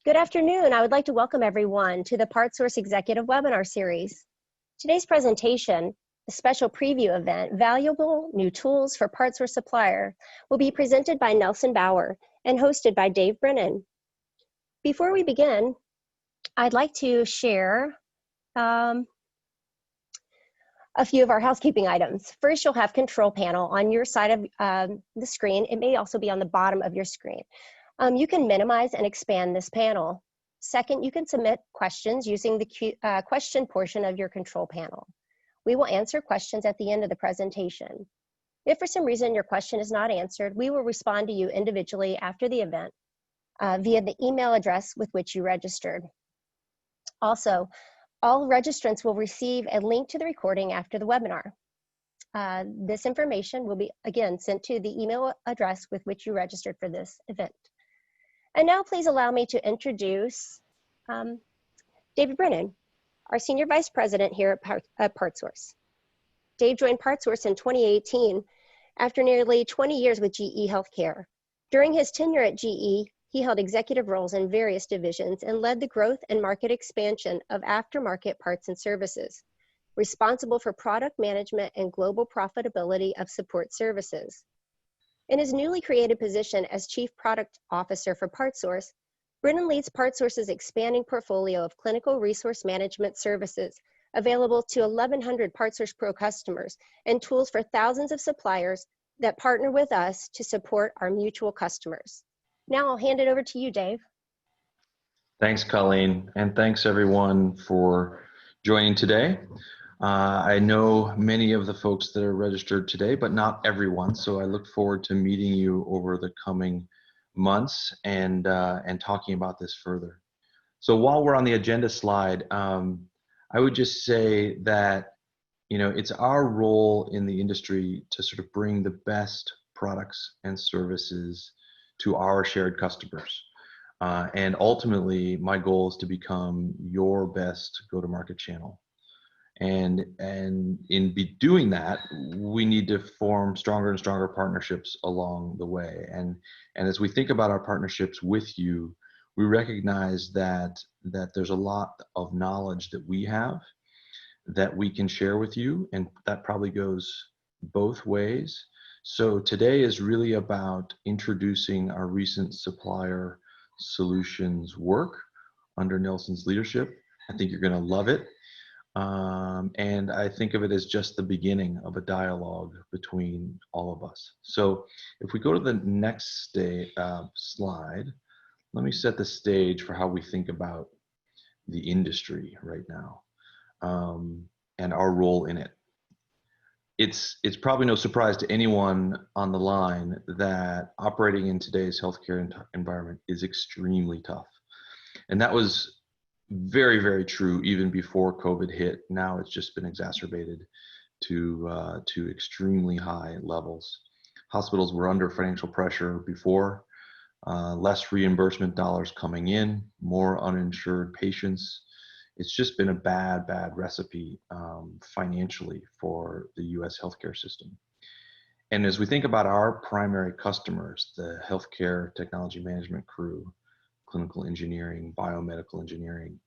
Good afternoon. I would like to welcome everyone to the PartsSource Executive Webinar Series. Today's presentation, a special preview event, Valuable New Tools for PartsSource Supplier, will be presented by Nelson Bauer and hosted by Dave Brennan. Before we begin, I'd like to share a few of our housekeeping items. First, you'll have control panel on your side of the screen. It may also be on the bottom of your screen. You can minimize and expand this panel. Second, you can submit questions using the question portion of your control panel. We will answer questions at the end of the presentation. If for some reason your question is not answered, we will respond to you individually after the event via the email address with which you registered. Also, all registrants will receive a link to the recording after the webinar. This information will be, again, sent to the email address with which you registered for this event. And now please allow me to introduce David Brennan, our Senior Vice President here at PartsSource. Dave joined PartsSource in 2018 after nearly 20 years with GE Healthcare. During his tenure at GE, he held executive roles in various divisions and led the growth and market expansion of aftermarket parts and services, responsible for product management and global profitability of support services. In his newly created position as Chief Product Officer for PartsSource, Brennan leads PartsSource's expanding portfolio of clinical resource management services available to 1,100 PartsSource Pro customers and tools for thousands of suppliers that partner with us to support our mutual customers. Now I'll hand it over to you, Dave. Thanks, Colleen, and thanks everyone for joining today. I know many of the folks that are registered today, but not everyone. So I look forward to meeting you over the coming months and talking about this further. So while we're on the agenda slide, I would just say that, it's our role in the industry to sort of bring the best products and services to our shared customers. And ultimately, my goal is to become your best go-to-market channel. And in doing that, we need to form stronger and stronger partnerships along the way. And as we think about our partnerships with you, we recognize that there's a lot of knowledge that we have that we can share with you, and that probably goes both ways. So today is really about introducing our recent supplier solutions work under Nelson's leadership. I think you're going to love it. And I think of it as just the beginning of a dialogue between all of us. So if we go to the next slide, let me set the stage for how we think about the industry right now and our role in it. It's probably no surprise to anyone on the line that operating in today's healthcare environment is extremely tough. And that was very, very true even before COVID hit. Now it's just been exacerbated to extremely high levels. Hospitals were under financial pressure before, less reimbursement dollars coming in, more uninsured patients. It's just been a bad recipe financially for the US healthcare system. And as we think about our primary customers, the healthcare technology management crew, clinical engineering, biomedical engineering,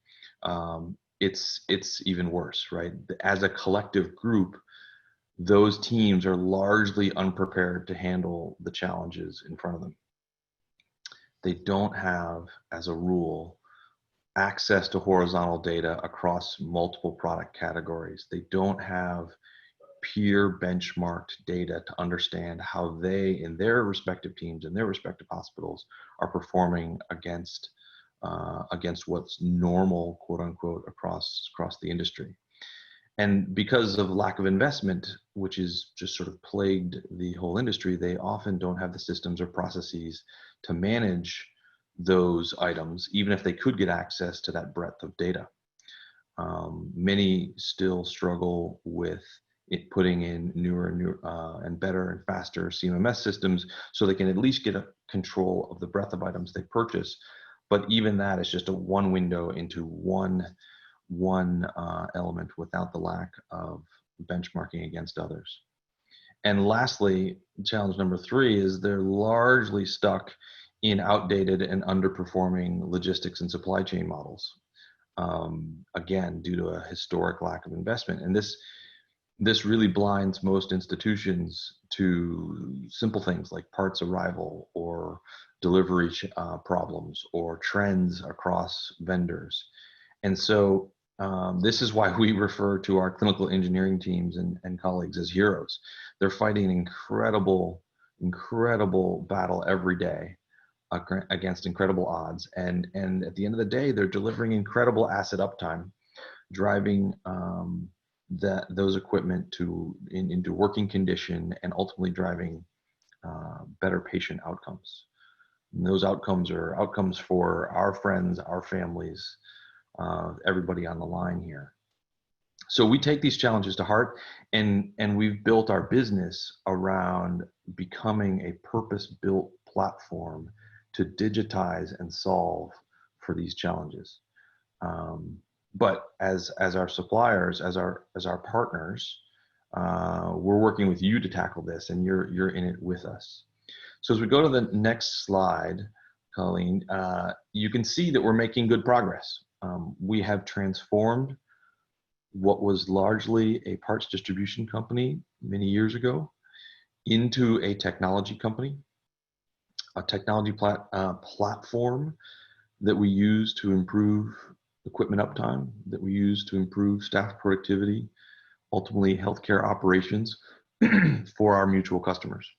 it's even worse, right? As a collective group, those teams are largely unprepared to handle the challenges in front of them. They don't have, as a rule, access to horizontal data across multiple product categories. They don't have peer benchmarked data to understand how they, in their respective teams, in their respective hospitals, are performing against what's normal, quote unquote, across the industry. And because of lack of investment, which is just sort of plagued the whole industry, they often don't have the systems or processes to manage those items, even if they could get access to that breadth of data. Many still struggle with putting in newer and better and faster CMMS systems so they can at least get a control of the breadth of items they purchase. But even that is just a one window into one element without the lack of benchmarking against others. And lastly, challenge number 3 is they're largely stuck in outdated and underperforming logistics and supply chain models. Again, due to a historic lack of investment. And this really blinds most institutions to simple things like parts arrival or delivery problems or trends across vendors. And so this is why we refer to our clinical engineering teams and colleagues as heroes. They're fighting an incredible battle every day against incredible odds. And at the end of the day, they're delivering incredible asset uptime, driving those equipment into working condition, and ultimately driving better patient outcomes. And those outcomes are outcomes for our friends, our families, everybody on the line here. So we take these challenges to heart, and we've built our business around becoming a purpose-built platform to digitize and solve for these challenges. But as our suppliers, as our partners, we're working with you to tackle this, and you're in it with us. So as we go to the next slide, Colleen, you can see that we're making good progress. We have transformed what was largely a parts distribution company many years ago into a technology company, a technology platform that we use to improve equipment uptime, that we use to improve staff productivity, ultimately healthcare operations for our mutual customers.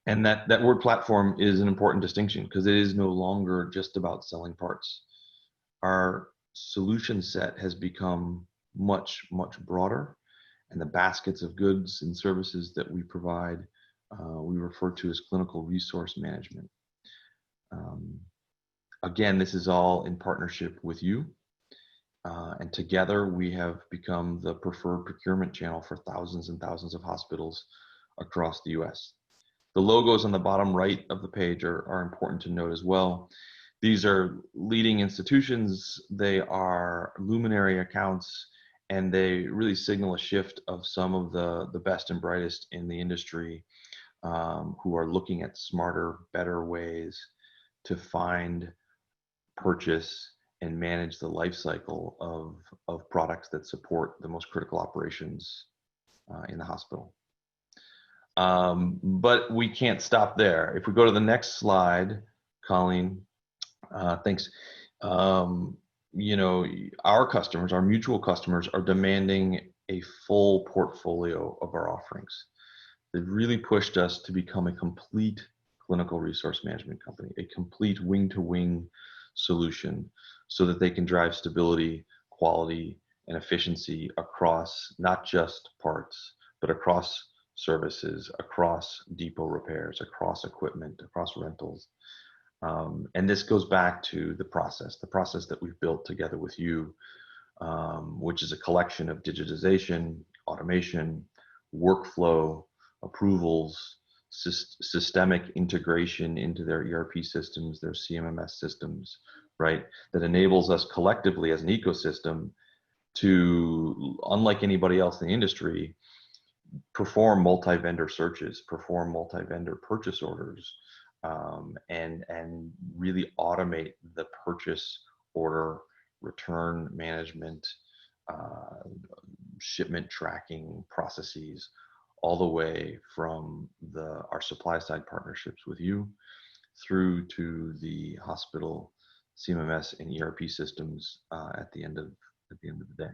And that word platform is an important distinction, because it is no longer just about selling parts. Our solution set has become much broader, and the baskets of goods and services that we provide, we refer to as clinical resource management. Again, this is all in partnership with you, and together we have become the preferred procurement channel for thousands and thousands of hospitals across the US. The logos on the bottom right of the page are important to note as well. These are leading institutions, they are luminary accounts, and they really signal a shift of some of the best and brightest in the industry, who are looking at smarter, better ways to find, purchase, and manage the life cycle of products that support the most critical operations in the hospital. But we can't stop there. If we go to the next slide, Colleen, thanks. You know, our customers, our mutual customers, are demanding a full portfolio of our offerings. They've really pushed us to become a complete clinical resource management company, a complete wing-to-wing solution, so that they can drive stability, quality, and efficiency across not just parts, but across services, across depot repairs, across equipment, across rentals. And this goes back to the process that we've built together with you, which is a collection of digitization, automation, workflow, approvals, systemic integration into their ERP systems, their CMMS systems, right? That enables us collectively as an ecosystem to, unlike anybody else in the industry, perform multi-vendor searches, perform multi-vendor purchase orders, and really automate the purchase order, return management, shipment tracking processes, all the way from our supply side partnerships with you through to the hospital CMMS and ERP systems at the end of the day.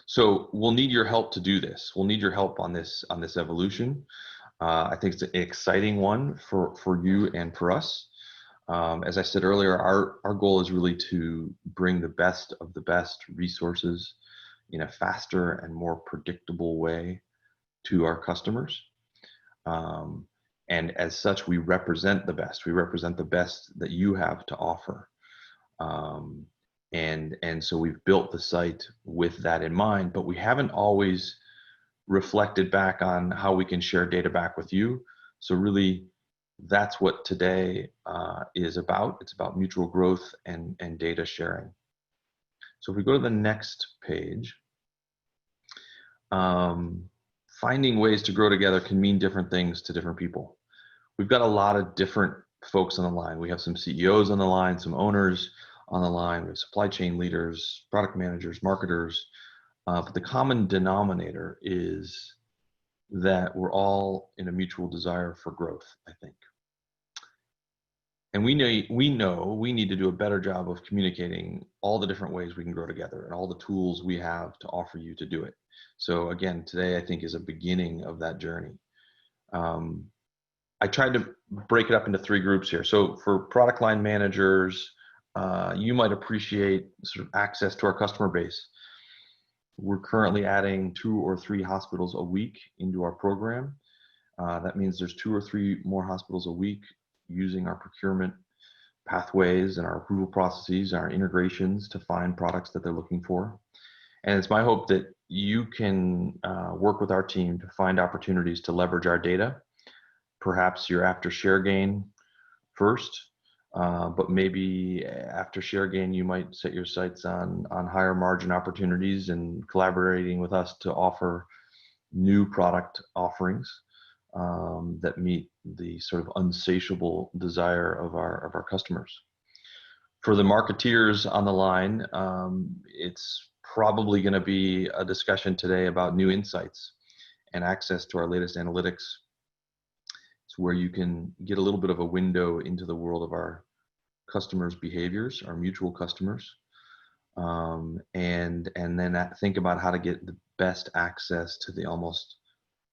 So we'll need your help to do this. We'll need your help on this evolution. I think it's an exciting one for you and for us. As I said earlier, our goal is really to bring the best of the best resources in a faster and more predictable way to our customers. And as such, we represent the best. We represent the best that you have to offer. And so we've built the site with that in mind, but we haven't always reflected back on how we can share data back with you. So really, that's what today is about. It's about mutual growth and data sharing. So if we go to the next page, finding ways to grow together can mean different things to different people. We've got a lot of different folks on the line. We have some CEOs on the line, some owners on the line, we have supply chain leaders, product managers, marketers, but the common denominator is that we're all in a mutual desire for growth, I think. And we know we need to do a better job of communicating all the different ways we can grow together and all the tools we have to offer you to do it. So again, today I think is a beginning of that journey. I tried to break it up into 3 groups here. So for product line managers, you might appreciate sort of access to our customer base. We're currently adding 2 or 3 hospitals a week into our program. That means there's 2 or 3 more hospitals a week using our procurement pathways and our approval processes, our integrations to find products that they're looking for. And it's my hope that you can work with our team to find opportunities to leverage our data. Perhaps you're after share gain first, but maybe after share gain, you might set your sights on higher margin opportunities and collaborating with us to offer new product offerings that meet the sort of unsatiable desire of our customers. For the marketeers on the line, it's probably going to be a discussion today about new insights and access to our latest analytics. It's where you can get a little bit of a window into the world of our customers' behaviors, our mutual customers, and then think about how to get the best access to the almost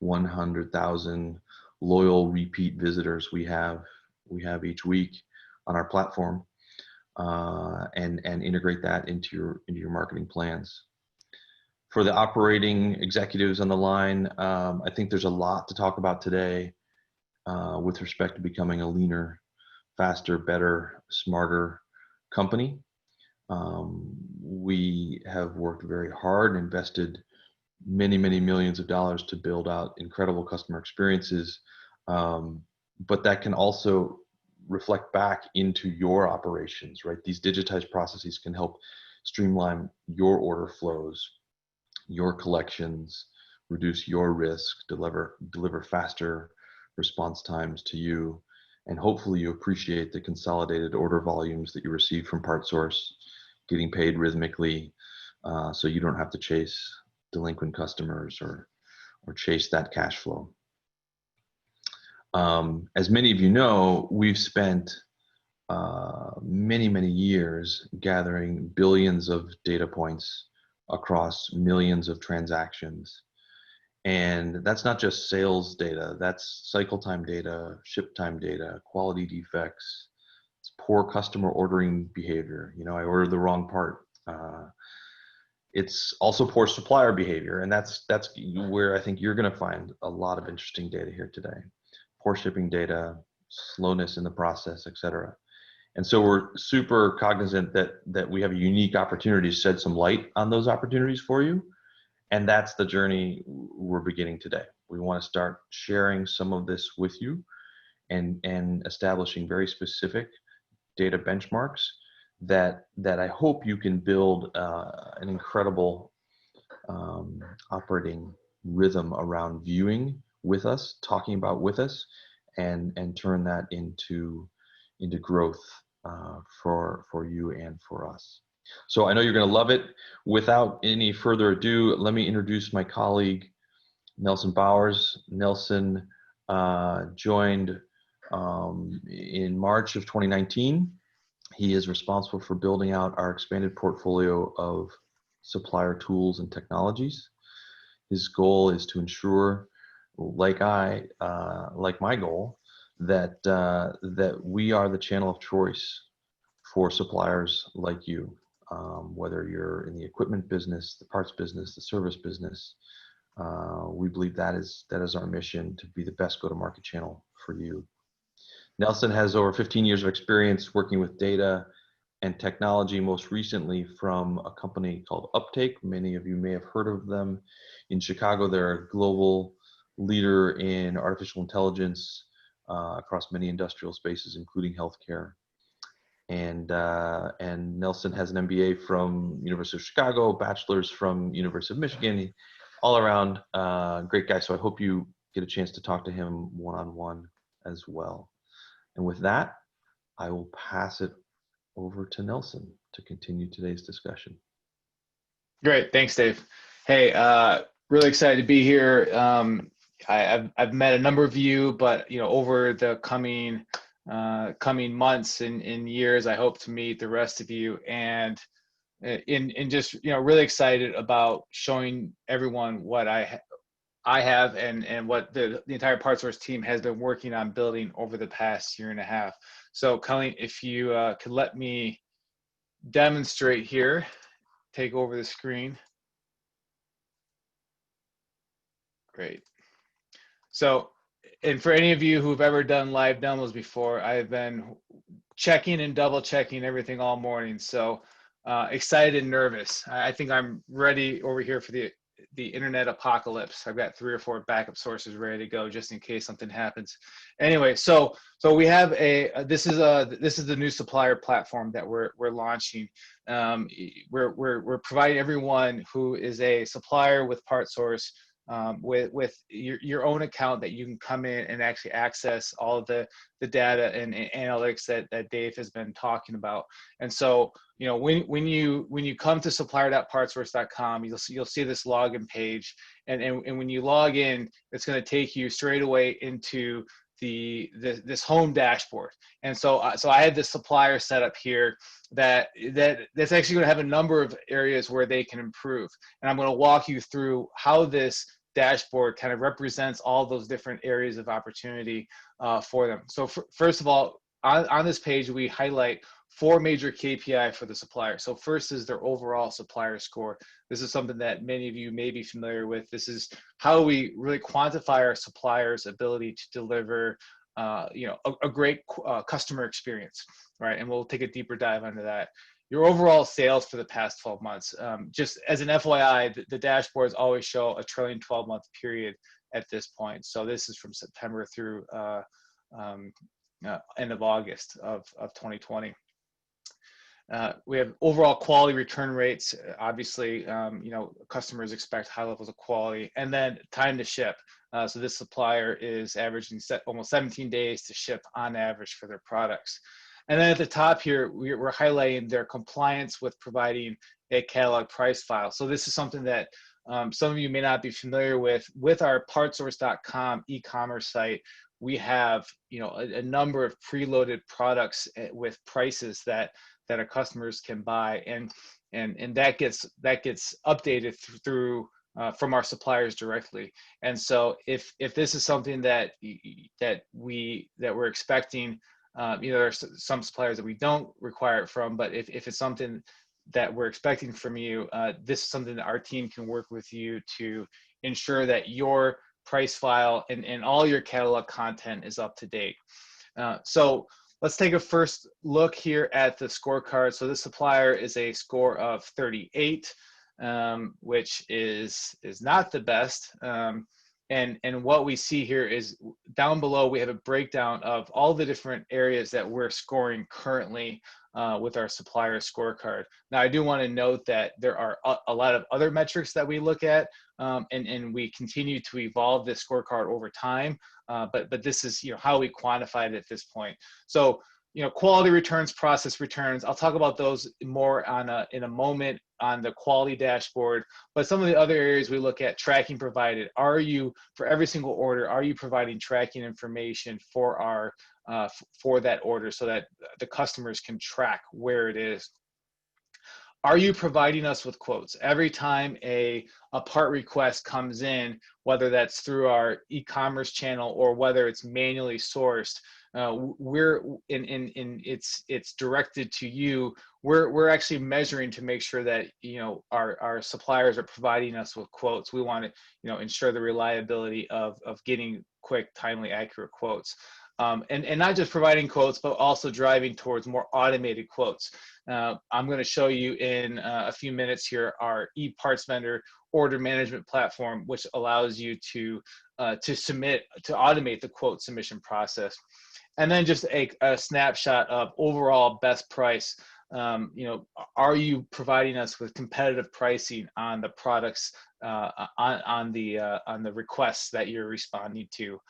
100,000 loyal repeat visitors we have each week on our platform, and integrate that into your marketing plans. For the operating executives on the line, I think there's a lot to talk about today with respect to becoming a leaner, faster, better, smarter company. We have worked very hard and invested many millions of dollars to build out incredible customer experiences, but that can also reflect back into your operations, right? These digitized processes can help streamline your order flows, your collections, reduce your risk, deliver faster response times to you, and hopefully you appreciate the consolidated order volumes that you receive from PartsSource, getting paid rhythmically, so you don't have to chase delinquent customers or chase that cash flow. As many of you know, we've spent many years gathering billions of data points across millions of transactions. And that's not just sales data, that's cycle time data, ship time data, quality defects, it's poor customer ordering behavior. You know, I ordered the wrong part. It's also poor supplier behavior, and that's where I think you're going to find a lot of interesting data here today. Poor shipping data, slowness in the process, etc. And so we're super cognizant that we have a unique opportunity to shed some light on those opportunities for you, and that's the journey we're beginning today. We want to start sharing some of this with you and establishing very specific data benchmarks that I hope you can build an incredible operating rhythm around viewing with us, talking about with us, and turn that into growth for you and for us. So I know you're going to love it. Without any further ado, let me introduce my colleague, Nelson Bowers. Nelson joined in March of 2019. He is responsible for building out our expanded portfolio of supplier tools and technologies. His goal is to ensure, like my goal, that we are the channel of choice for suppliers like you, whether you're in the equipment business, the parts business, the service business. We believe that is our mission, to be the best go-to-market channel for you. Nelson has over 15 years of experience working with data and technology, most recently from a company called Uptake. Many of you may have heard of them. In Chicago, they're a global leader in artificial intelligence across many industrial spaces, including healthcare. And Nelson has an MBA from University of Chicago, bachelor's from University of Michigan. All around great guy. So I hope you get a chance to talk to him one-on-one as well. And with that, I will pass it over to Nelson to continue today's discussion. Great, thanks, Dave. Hey, really excited to be here. I've met a number of you, but over the coming months and years, I hope to meet the rest of you, and in just really excited about showing everyone what I have and what the entire PartsSource team has been working on building over the past year and a half. So, Colleen, if you could let me demonstrate here, take over the screen. Great. So, and for any of you who've ever done live demos before, I've been checking and double checking everything all morning. So excited and nervous. I think I'm ready over here for the internet apocalypse. I've got 3 or 4 backup sources ready to go just in case something happens. Anyway, so we have this is the new supplier platform that we're launching. We're providing everyone who is a supplier with PartsSource with your own account that you can come in and actually access all of the data and analytics that Dave has been talking about. And so, when you come to supplier.partsource.com, you'll see this login page, and when you log in, it's going to take you straight away into this home dashboard. And so I had this supplier set up here that's actually going to have a number of areas where they can improve. And I'm going to walk you through how this dashboard kind of represents all those different areas of opportunity for them. So first of all, on this page, we highlight 4 major KPI for the supplier. So first is their overall supplier score. This is something that many of you may be familiar with. This is how we really quantify our suppliers' ability to deliver a great customer experience, right? And we'll take a deeper dive into that. Your overall sales for the past 12 months. Just as an FYI, the dashboards always show a trailing 12-month period at this point. So this is from September through end of August of 2020. We have overall quality return rates. Obviously, customers expect high levels of quality, and then time to ship. So this supplier is averaging almost 17 days to ship on average for their products. And then at the top here, we're highlighting their compliance with providing a catalog price file. So this is something that some of you may not be familiar with. With our PartsSource.com e-commerce site, we have a number of preloaded products with prices that our customers can buy, and that gets updated through from our suppliers directly. And so if this is something that we're expecting, there are some suppliers that we don't require it from, but if it's something that we're expecting from you, this is something that our team can work with you to ensure that your price file and all your catalog content is up to date. So let's take a first look here at the scorecard. So this supplier is a score of 38, which is not the best. And what we see here is down below, we have a breakdown of all the different areas that we're scoring currently with our supplier scorecard. Now, I do want to note that there are a lot of other metrics that we look at, and we continue to evolve this scorecard over time. But this is how we quantify it at this point. So quality returns, process returns. I'll talk about those more in a moment on the quality dashboard. But some of the other areas we look at: tracking provided. Are you, for every single order, are you providing tracking information for our for that order so that the customers can track where it is? Are you providing us with quotes? Every time a part request comes in, whether that's through our e-commerce channel or whether it's manually sourced, it's directed to you. We're actually measuring to make sure that our suppliers are providing us with quotes. We want to ensure the reliability of getting quick, timely, accurate quotes. And not just providing quotes, but also driving towards more automated quotes. I'm going to show you in a few minutes here our eParts vendor order management platform, which allows you to automate the quote submission process. And then just a snapshot of overall best price. Are you providing us with competitive pricing on the products on the requests that you're responding to?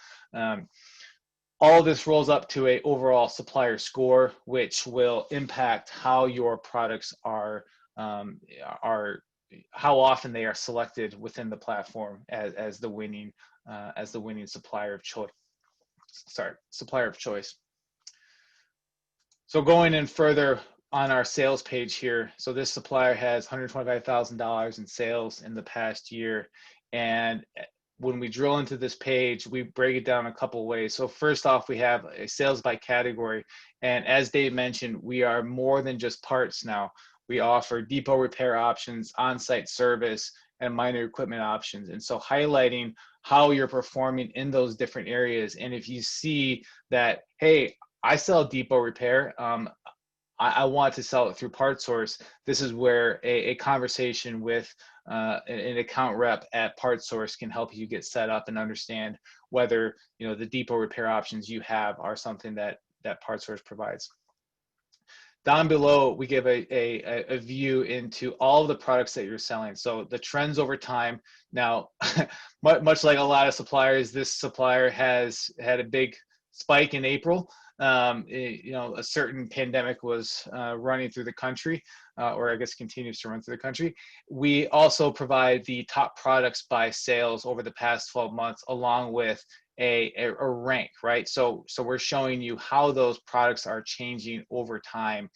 All of this rolls up to a overall supplier score, which will impact how your products are how often they are selected within the platform as the winning supplier of choice. Supplier of choice. So going in further on our sales page here, so this supplier has $125,000 in sales in the past year, and when we drill into this page, we break it down a couple ways. So first off, we have a sales by category, and as Dave mentioned, we are more than just parts now. We offer depot repair options, on-site service, and minor equipment options. And so highlighting how you're performing in those different areas. And if you see that, hey, I sell depot repair, I want to sell it through PartsSource, this is where a conversation with an account rep at PartsSource can help you get set up and understand whether the depot repair options you have are something that PartsSource provides. Down below, we give a view into all of the products that you're selling. So the trends over time. Now, much like a lot of suppliers, this supplier has had a big spike in April. A certain pandemic was running through the country, or I guess continues to run through the country. We also provide the top products by sales over the past 12 months, along with a rank, right? So we're showing you how those products are changing over time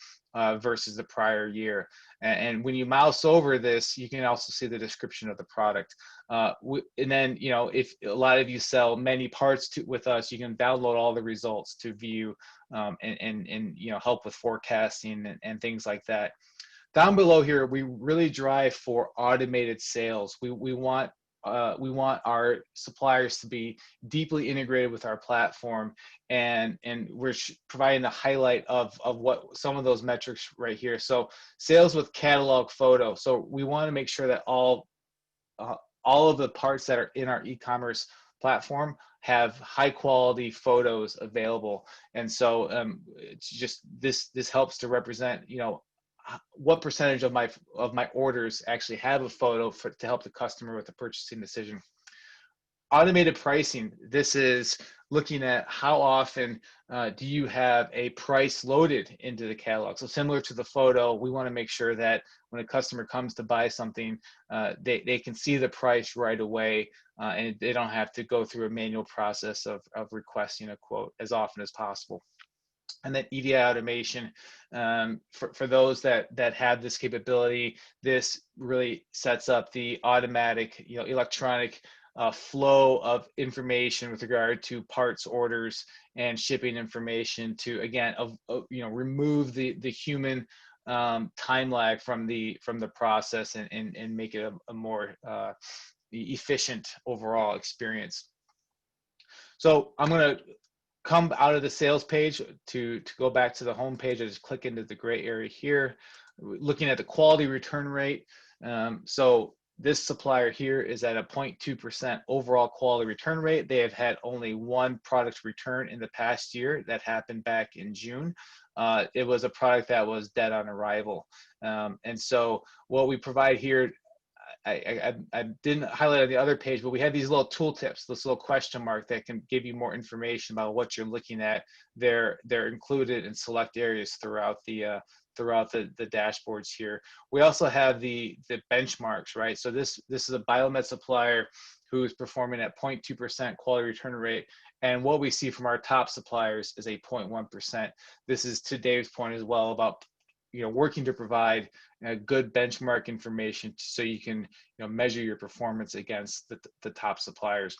versus the prior year. And when you mouse over this, you can also see the description of the product. And then, if a lot of you sell many parts with us, you can download all the results to view and help with forecasting and things like that. Down below here, we really drive for automated sales. We want our suppliers to be deeply integrated with our platform, and we're providing the highlight of what some of those metrics right here. So sales with catalog photo. So we want to make sure that all of the parts that are in our e-commerce platform have high quality photos available. And so it's just this helps to represent what percentage of my orders actually have a photo to help the customer with the purchasing decision. Automated pricing. This is looking at how often do you have a price loaded into the catalog. So similar to the photo, we want to make sure that when a customer comes to buy something, they can see the price right away, and they don't have to go through a manual process of requesting a quote as often as possible. And then EDI automation, for those that have this capability, this really sets up the automatic, electronic flow of information with regard to parts orders and shipping information to, again, remove the human time lag from the process and make it a more efficient overall experience. So I'm going to come out of the sales page to go back to the home page. I just click into the gray area here, looking at the quality return rate. So this supplier here is at a 0.2% overall quality return rate. They have had only one product return in the past year. That happened back in June. It was a product that was dead on arrival. And so what we provide here, I didn't highlight on the other page, but we have these little tooltips, this little question mark that can give you more information about what you're looking at. They're included in select areas throughout the dashboards here. We also have the benchmarks, right? So this is a biomed supplier who is performing at 0.2% quality return rate. And what we see from our top suppliers is a 0.1%. This is, to Dave's point as well, about working to provide good benchmark information so you can measure your performance against the top suppliers.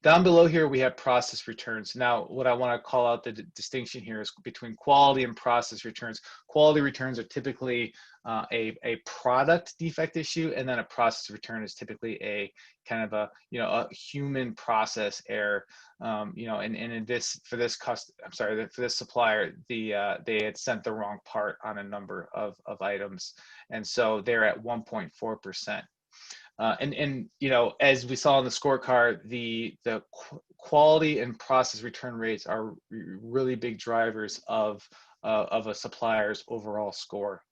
Down below here, we have process returns. Now, what I want to call out the distinction here is between quality and process returns. Quality returns are typically a product defect issue, and then a process return is typically a kind of a human process error. And in this for this supplier, they had sent the wrong part on a number of items, and so they're at 1.4%. And as we saw in the scorecard, the quality and process return rates are really big drivers of a supplier's overall score.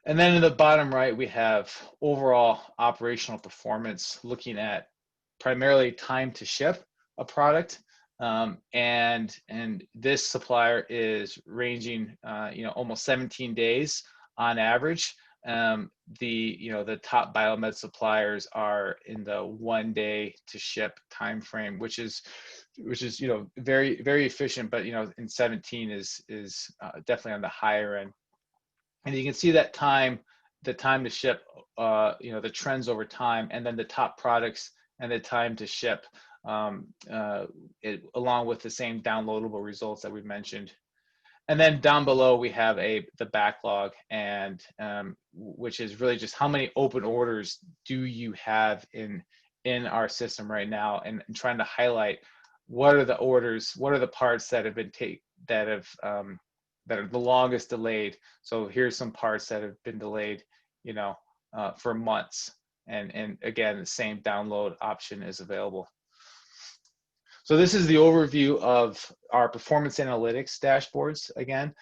And then in the bottom right, we have overall operational performance, looking at primarily time to ship, a product. And this supplier is ranging, almost 17 days on average. The top biomed suppliers are in the 1 day to ship time frame, which is very, very efficient, but in 17 is definitely on the higher end. And you can see that the time to ship, the trends over time, and then the top products and the time to ship, along with the same downloadable results that we've mentioned. And then down below we have the backlog, and which is really just how many open orders do you have in our system right now, and trying to highlight what are the orders, what are the parts that have been that are the longest delayed. So here's some parts that have been delayed, for months, and again, the same download option is available. So this is the overview of our performance analytics dashboards. Again,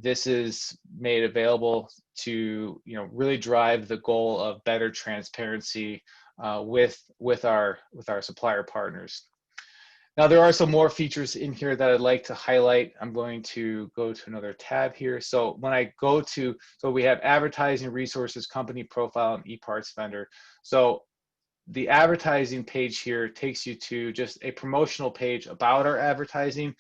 this is made available to really drive the goal of better transparency with our supplier partners. Now, there are some more features in here that I'd like to highlight. I'm going to go to another tab here. So when I go to, we have advertising, resources, company profile, and eParts vendor. So the advertising page here takes you to just a promotional page about our advertising.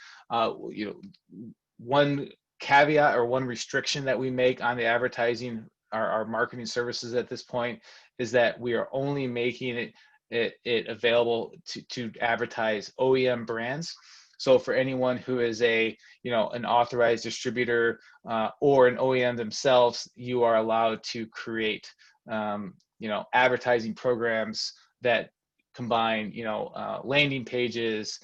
One caveat or one restriction that we make on the advertising, our marketing services at this point, is that we are only making it available to advertise OEM brands. So for anyone who is an authorized distributor or an OEM themselves, you are allowed to create advertising programs that combine landing pages,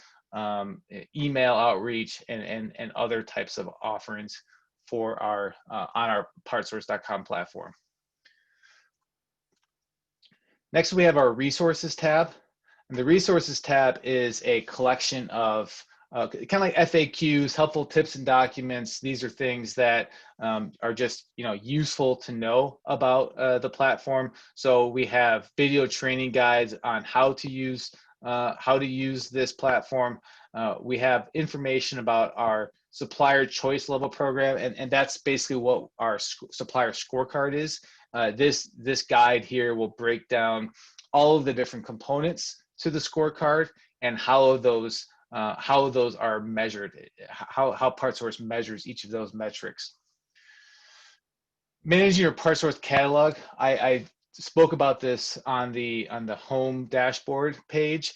email outreach, and other types of offerings for our on our PartsSource.com platform. Next, we have our resources tab. And the resources tab is a collection of kind of like FAQs, helpful tips and documents. These are things that are just useful to know about the platform. So we have video training guides on how to use this platform. We have information about our supplier choice level program, and that's basically what our supplier scorecard is. This guide here will break down all of the different components to the scorecard and how those are measured, how PartsSource measures each of those metrics. Managing your PartsSource catalog, I spoke about this on the home dashboard page.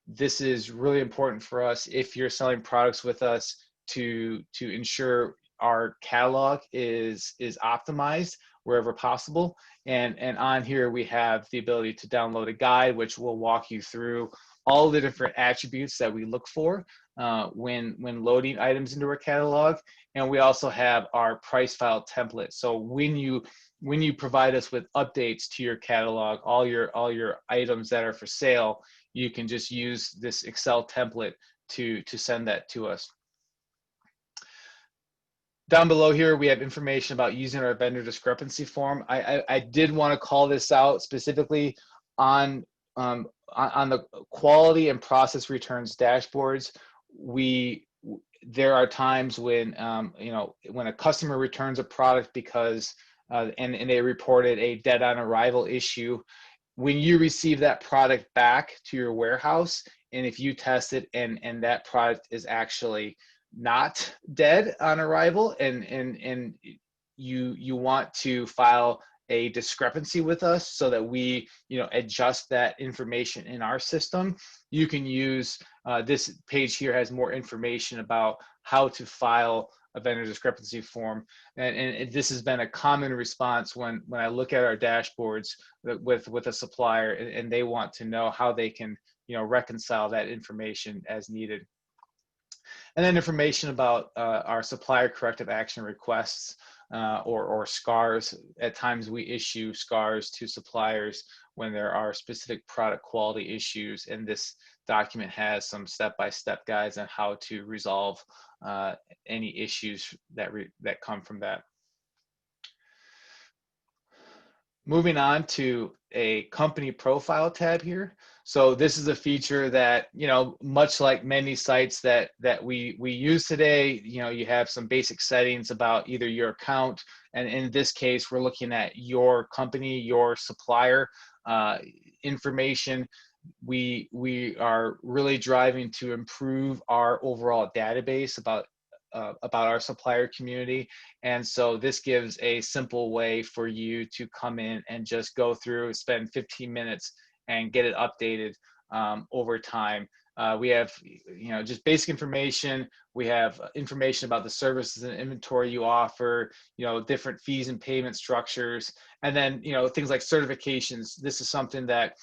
This is really important for us if you're selling products with us to ensure our catalog is optimized wherever possible. And on here we have the ability to download a guide which will walk you through all the different attributes that we look for when loading items into our catalog. And we also have our price file template. So when you provide us with updates to your catalog, all your items that are for sale, you can just use this Excel template to send that to us. Down below here, we have information about using our vendor discrepancy form. I did want to call this out specifically on the quality and process returns dashboards. There are times when when a customer returns a product because and they reported a dead on arrival issue. When you receive that product back to your warehouse, and if you test it and that product is actually not dead on arrival, and you want to file a discrepancy with us so that we adjust that information in our system, you can use this page here. Has more information about how to file a vendor discrepancy form, and this has been a common response when I look at our dashboards with a supplier, and they want to know how they can reconcile that information as needed. And then information about our supplier corrective action requests or SCARs. At times we issue SCARs to suppliers when there are specific product quality issues, and this document has some step-by-step guides on how to resolve any issues that come from that. Moving on to a company profile tab here. So this is a feature that, you know, much like many sites that we use today, you know, you have some basic settings about either your account, and in this case, we're looking at your company, your supplier information. We are really driving to improve our overall database about our supplier community. And so this gives a simple way for you to come in and just go through, spend 15 minutes and get it updated over time. We have, you know, just basic information. We have information about the services and inventory you offer, you know, different fees and payment structures, and then, you know, things like certifications. This is something that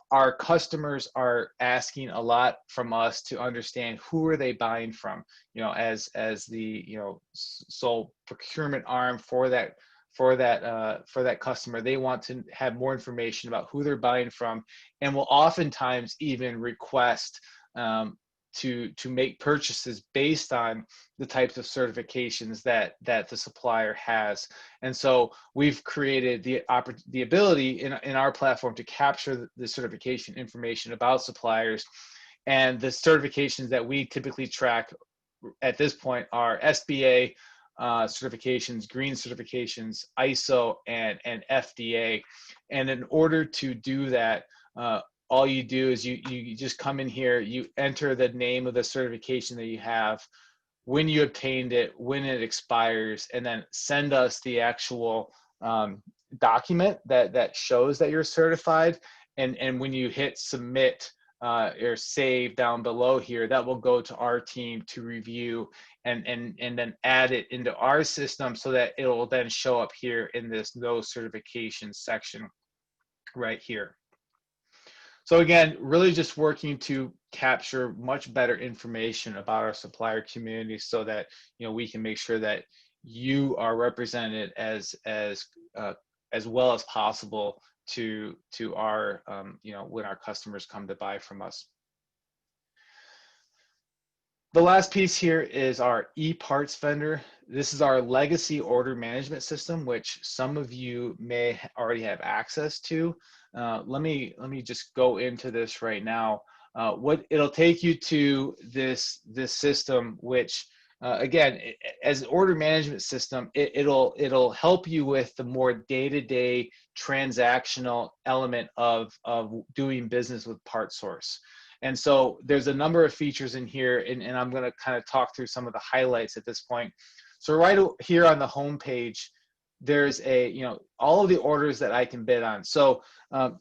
our customers are asking a lot from us to understand who are they buying from, you know, as the, you know, sole procurement arm for that customer. They want to have more information about who they're buying from, and will oftentimes even request to make purchases based on the types of certifications that the supplier has. And so we've created the ability in our platform to capture the certification information about suppliers. And the certifications that we typically track at this point are SBA certifications, green certifications, ISO, and FDA. And in order to do that, all you do is you just come in here, you enter the name of the certification that you have, when you obtained it, when it expires, and then send us the actual document that shows that you're certified. And when you hit submit or save down below here, that will go to our team to review and then add it into our system, so that it will then show up here in this those certifications section right here. So again, really just working to capture much better information about our supplier community, so that, you know, we can make sure that you are represented as well as possible to our you know, when our customers come to buy from us. The last piece here is our eParts vendor. This is our legacy order management system, which some of you may already have access to. Let me just go into this right now. What it'll take you to this system, which again, as an order management system, it'll help you with the more day-to-day transactional element of doing business with PartsSource. And so there's a number of features in here, and I'm going to kind of talk through some of the highlights at this point. So right here on the home page, there's you know, all of the orders that I can bid on. So you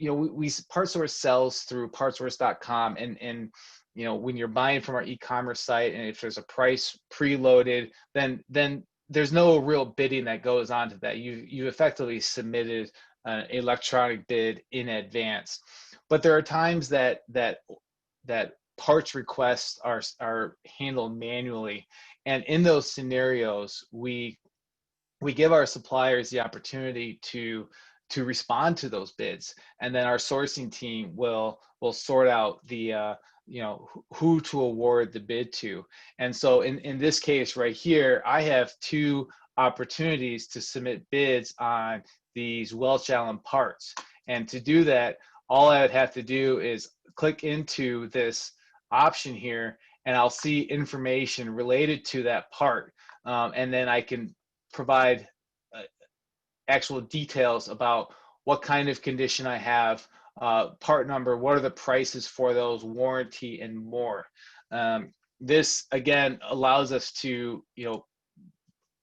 know, we PartsSource sells through PartsSource.com, and you know, when you're buying from our e-commerce site, and if there's a price preloaded, then there's no real bidding that goes on to that. You effectively submitted an electronic bid in advance. But there are times that parts requests are handled manually, and in those scenarios, we give our suppliers the opportunity to respond to those bids, and then our sourcing team will sort out the you know, who to award the bid to. And so in this case right here, I have 2 opportunities to submit bids on these Welch Allen parts, and to do that, all I would have to do is click into this option here, and I'll see information related to that part. And then I can provide actual details about what kind of condition I have, part number, what are the prices for those, warranty, and more. This, again, allows us to, you know,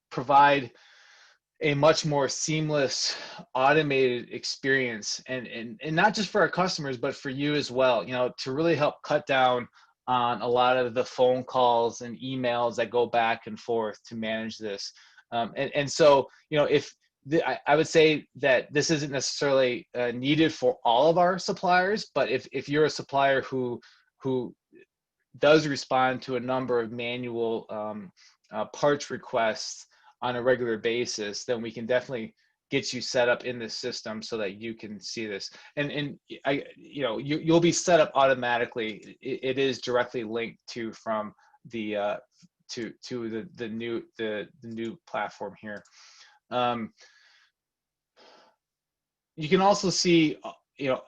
provide a much more seamless, automated experience, and not just for our customers, but for you as well, you know, to really help cut down on a lot of the phone calls and emails that go back and forth to manage this. And so, you know, I would say that this isn't necessarily needed for all of our suppliers, but if you're a supplier who does respond to a number of manual parts requests on a regular basis, then we can definitely get you set up in this system so that you can see this. And you know, you'll be set up automatically. It is directly linked from the to the new platform here. you can also see,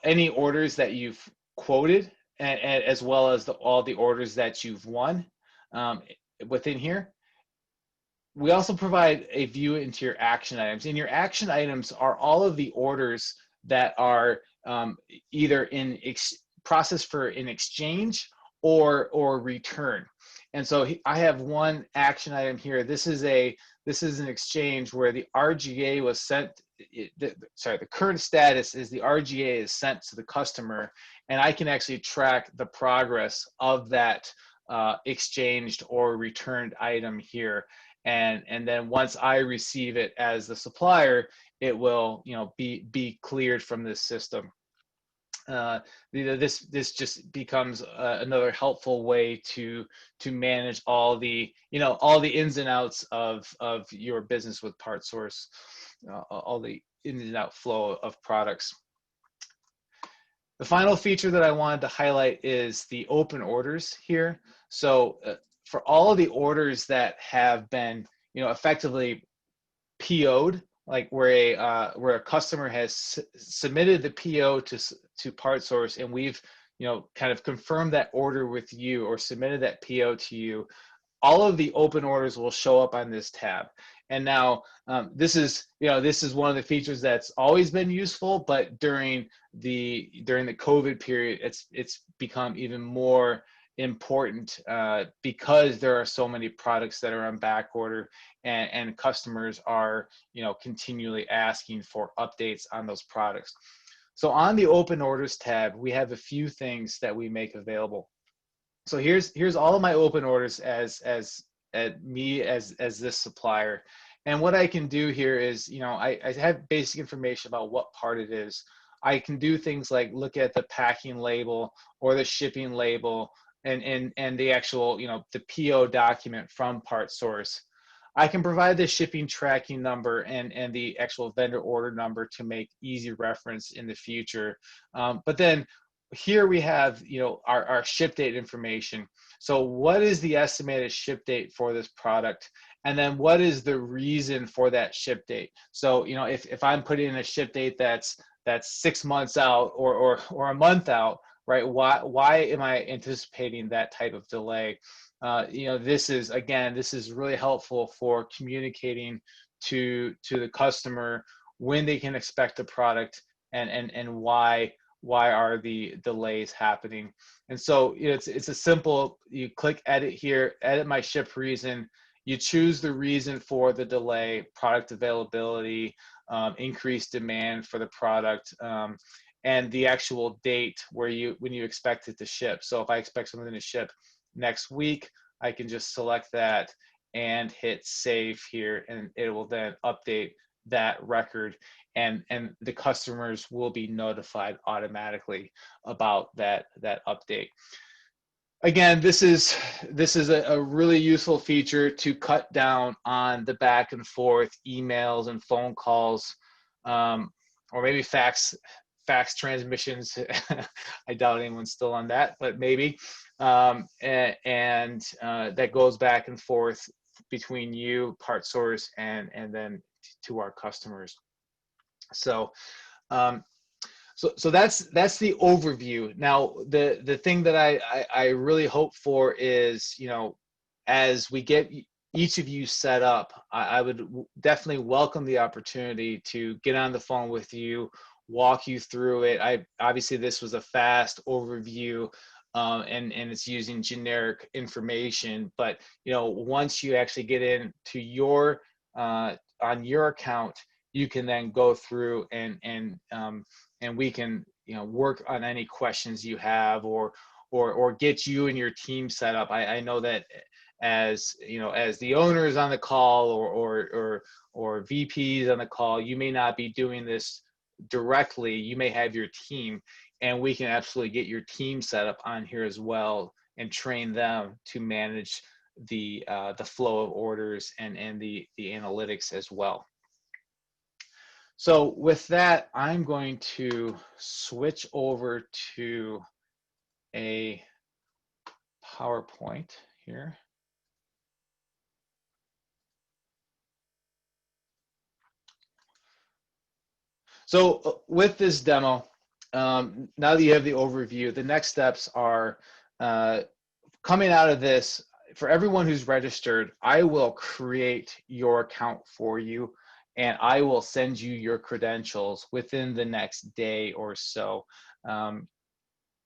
any orders that you've quoted, and as well as all the orders that you've won within here. We also provide a view into your action items. And your action items are all of the orders that are either in process for an exchange or return. And so I have one action item here. This is an exchange where the RGA was sent. The current status is the RGA is sent to the customer, and I can actually track the progress of that exchanged or returned item here. And then once I receive it as the supplier, it will be cleared from this system. This just becomes another helpful way to manage all the ins and outs of your business with PartsSource, all the in and out flow of products. The final feature that I wanted to highlight is the open orders here. So for all of the orders that have been effectively PO'd, like where a customer has submitted the PO to PartsSource, and we've kind of confirmed that order with you or submitted that PO to you, all of the open orders will show up on this tab. And now this is one of the features that's always been useful, but during the COVID period, it's become even more important because there are so many products that are on back order, and customers are continually asking for updates on those products. So on the open orders tab, we have a few things that we make available. So here's all of my open orders as me as this supplier. And what I can do here is, I have basic information about what part it is. I can do things like look at the packing label or the shipping label and the actual, the PO document from PartsSource. I can provide the shipping tracking number and the actual vendor order number to make easy reference in the future. But then here we have, our ship date information. So what is the estimated ship date for this product? And then what is the reason for that ship date? So, if I'm putting in a ship date that's 6 months out or a month out, right? Why am I anticipating that type of delay? This is really helpful for communicating to the customer when they can expect the product and why are the delays happening. And so it's a simple, you click edit here, edit my ship reason, you choose the reason for the delay, product availability, increased demand for the product, and the actual date when you expect it to ship. So if I expect something to ship next week, I can just select that and hit save here, and it will then update that record, and the customers will be notified automatically about that update. Again, this is a really useful feature to cut down on the back and forth emails and phone calls, or maybe fax transmissions. I doubt anyone's still on that, but maybe. And that goes back and forth between you, PartsSource, and then to our customers. So so that's the overview. Now the thing that I really hope for is, as we get each of you set up, I would definitely welcome the opportunity to get on the phone with you, walk you through it. Obviously this was a fast overview, and it's using generic information, but once you actually get into your on your account, you can then go through and we can work on any questions you have, or get you and your team set up. I know that as as the owners on the call or VPs on the call, you may not be doing this directly. You may have your team, and we can absolutely get your team set up on here as well and train them to manage the flow of orders and the analytics as well. So with that, I'm going to switch over to a PowerPoint here. So with this demo, now that you have the overview, the next steps are coming out of this. For everyone who's registered, I will create your account for you, and I will send you your credentials within the next day or so.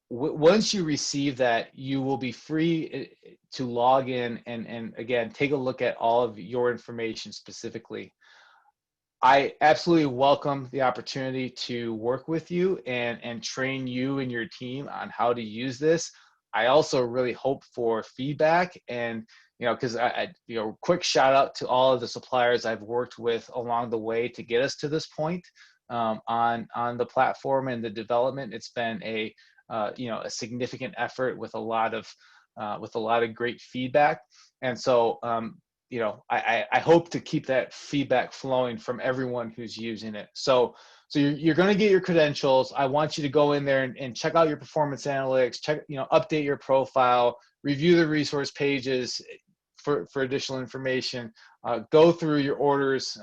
Once you receive that, you will be free to log in and again, take a look at all of your information specifically. I absolutely welcome the opportunity to work with you and train you and your team on how to use this. I also really hope for feedback, and because quick shout out to all of the suppliers I've worked with along the way to get us to this point on the platform and the development. It's been a significant effort with a lot of great feedback, and so I hope to keep that feedback flowing from everyone who's using it. So you're going to get your credentials. I want you to go in there and check out your performance analytics, update your profile, review the resource pages for additional information, go through your orders,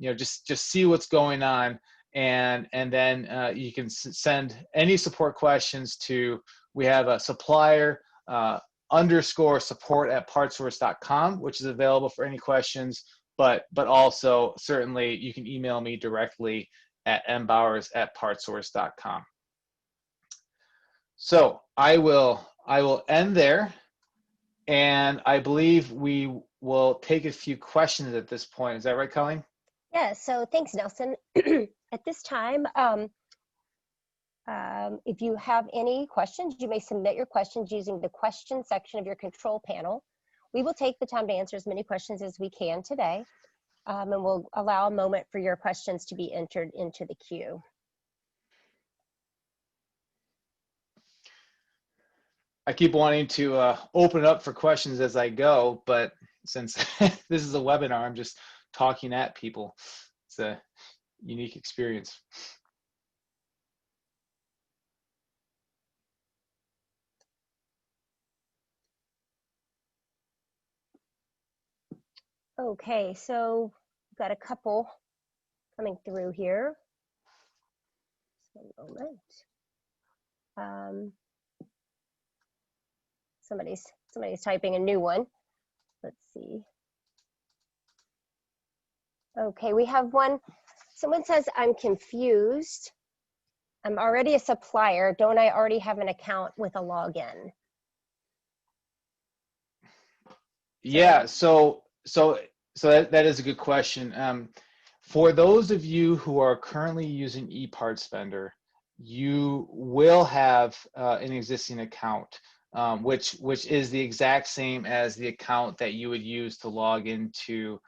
just see what's going on. And then you can send any support questions to, we have a supplier _support@partsource.com, which is available for any questions, but also certainly you can email me directly at mbowers@partsource.com. So I will end there, and I believe we will take a few questions at this point. Is that right, Colleen? Yeah, so thanks, Nelson. At this time, if you have any questions, you may submit your questions using the question section of your control panel. We will take the time to answer as many questions as we can today, and we'll allow a moment for your questions to be entered into the queue. I keep wanting to open up for questions as I go, but since this is a webinar, I'm just talking at people. It's a unique experience. Okay, so we've got a couple coming through here. Just one moment. Somebody's typing a new one. Let's see. Okay, we have one. Someone says, I'm confused. I'm already a supplier. Don't I already have an account with a login? Yeah, so that is a good question. For those of you who are currently using ePartsVendor, you will have an existing account, which is the exact same as the account that you would use to log into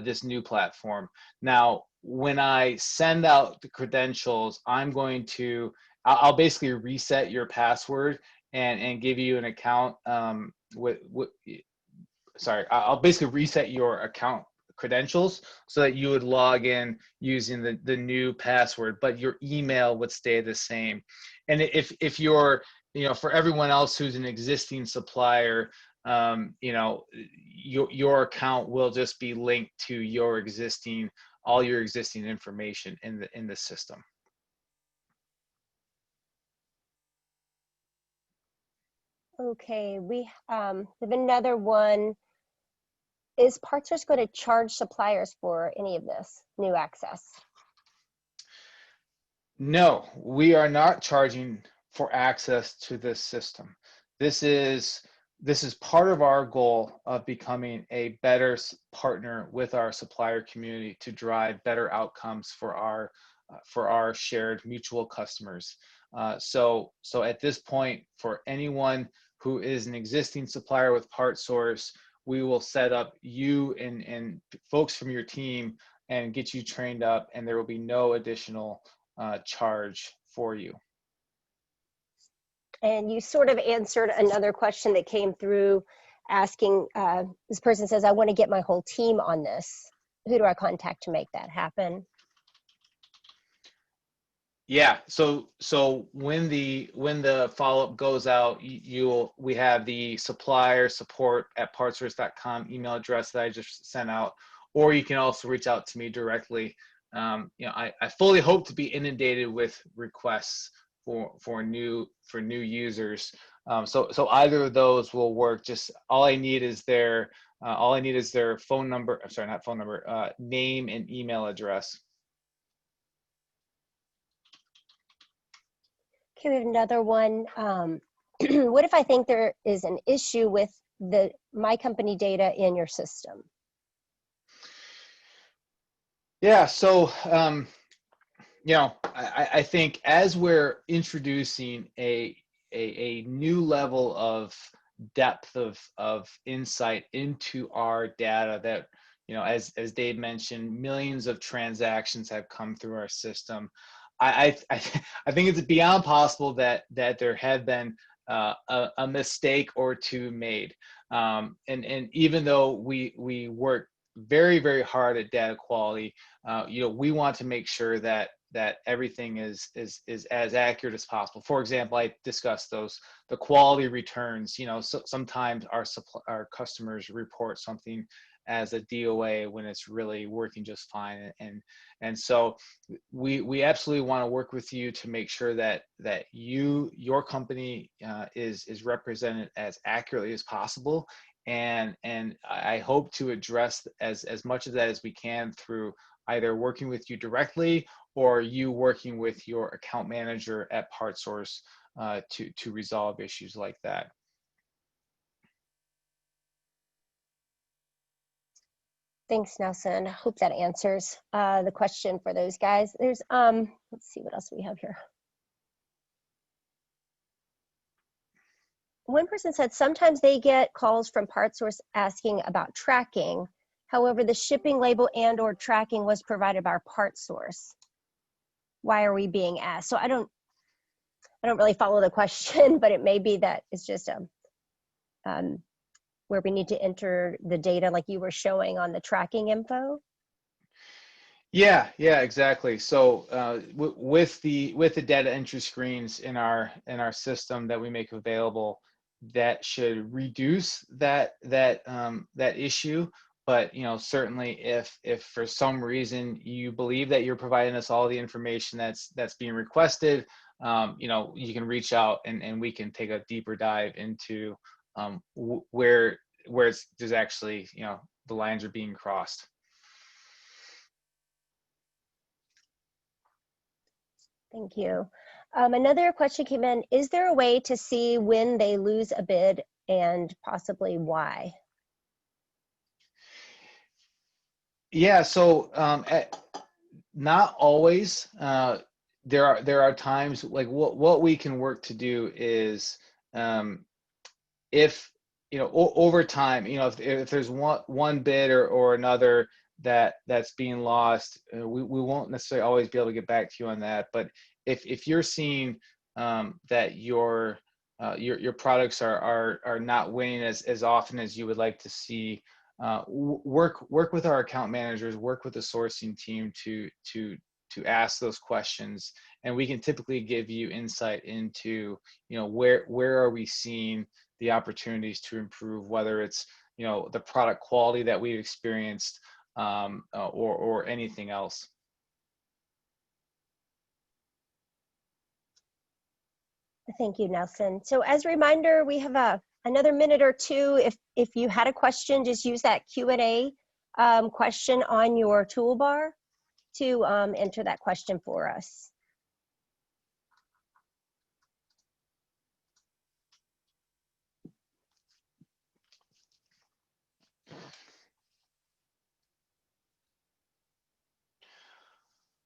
this new platform. Now, when I send out the credentials, I'll basically reset your password and give you an account I'll basically reset your account credentials so that you would log in using the new password, but your email would stay the same. And if you're, for everyone else who's an existing supplier, your account will just be linked to all your existing information in the system. Okay, we have another one. Is PartsSource going to charge suppliers for any of this new access? No, we are not charging for access to this system. This is part of our goal of becoming a better partner with our supplier community to drive better outcomes for our shared mutual customers. So at this point, for anyone who is an existing supplier with PartsSource, we will set up you and folks from your team and get you trained up, and there will be no additional charge for you. And you sort of answered another question that came through asking, this person says, I want to get my whole team on this. Who do I contact to make that happen? Yeah, so when the follow-up goes out, we have the supplier support@partsource.com email address that I just sent out, or you can also reach out to me directly you know, I fully hope to be inundated with requests for new users. So either of those will work. Just all I need is their phone number. I'm sorry, not phone number. Name and email address. Okay, we have another one. What if I think there is an issue with my company data in your system? Yeah, so you know, I think as we're introducing a new level of depth of insight into our data, that, you know, as Dave mentioned, millions of transactions have come through our system. I think it's beyond possible that there have been a mistake or two made, and even though we work very, very hard at data quality, you know, we want to make sure that everything is as accurate as possible. For example, I discussed the quality returns. You know, so sometimes our customers report something as a DOA when it's really working just fine, and so we absolutely want to work with you to make sure that your company is represented as accurately as possible, and I hope to address as much of that as we can through either working with you directly or you working with your account manager at PartsSource to resolve issues like that. Thanks, Nelson. I hope that answers the question for those guys. There's, let's see what else we have here. One person said sometimes they get calls from PartsSource asking about tracking. However, the shipping label and/or tracking was provided by our PartsSource. Why are we being asked? So I don't really follow the question, but it may be that it's just where we need to enter the data like you were showing on the tracking info. Yeah, exactly. So with the data entry screens in our system that we make available, that should reduce that issue. But, you know, certainly if for some reason you believe that you're providing us all the information that's being requested, you know, you can reach out and we can take a deeper dive into where there's actually, you know, the lines are being crossed. Thank you. Another question came in. Is there a way to see when they lose a bid and possibly why? Yeah, so not always. There are times like what we can work to do is if, you know, over time, you know, if there's one bid or another that's being lost, we won't necessarily always be able to get back to you on that. But if you're seeing that your products are not winning as often as you would like to see, work with our account managers, work with the sourcing team to ask those questions, and we can typically give you insight into, you know, where are we seeing the opportunities to improve, whether it's, you know, the product quality that we've experienced or anything else. Thank you, Nelson. So as a reminder, we have another minute or two. If you had a question, just use that Q&A question on your toolbar to enter that question for us.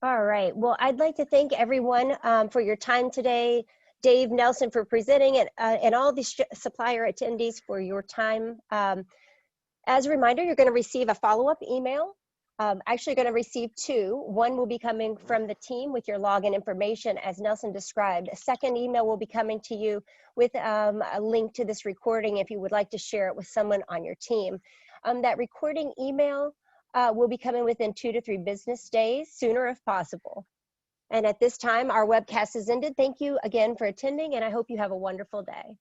All right, well, I'd like to thank everyone for your time today. Dave, Nelson for presenting, and all the supplier attendees for your time. As a reminder, you're going to receive a follow-up email. Actually, you're going to receive two. One will be coming from the team with your login information, as Nelson described. A second email will be coming to you with a link to this recording if you would like to share it with someone on your team. That recording email will be coming within 2 to 3 business days, sooner if possible. And at this time, our webcast is ended. Thank you again for attending, and I hope you have a wonderful day.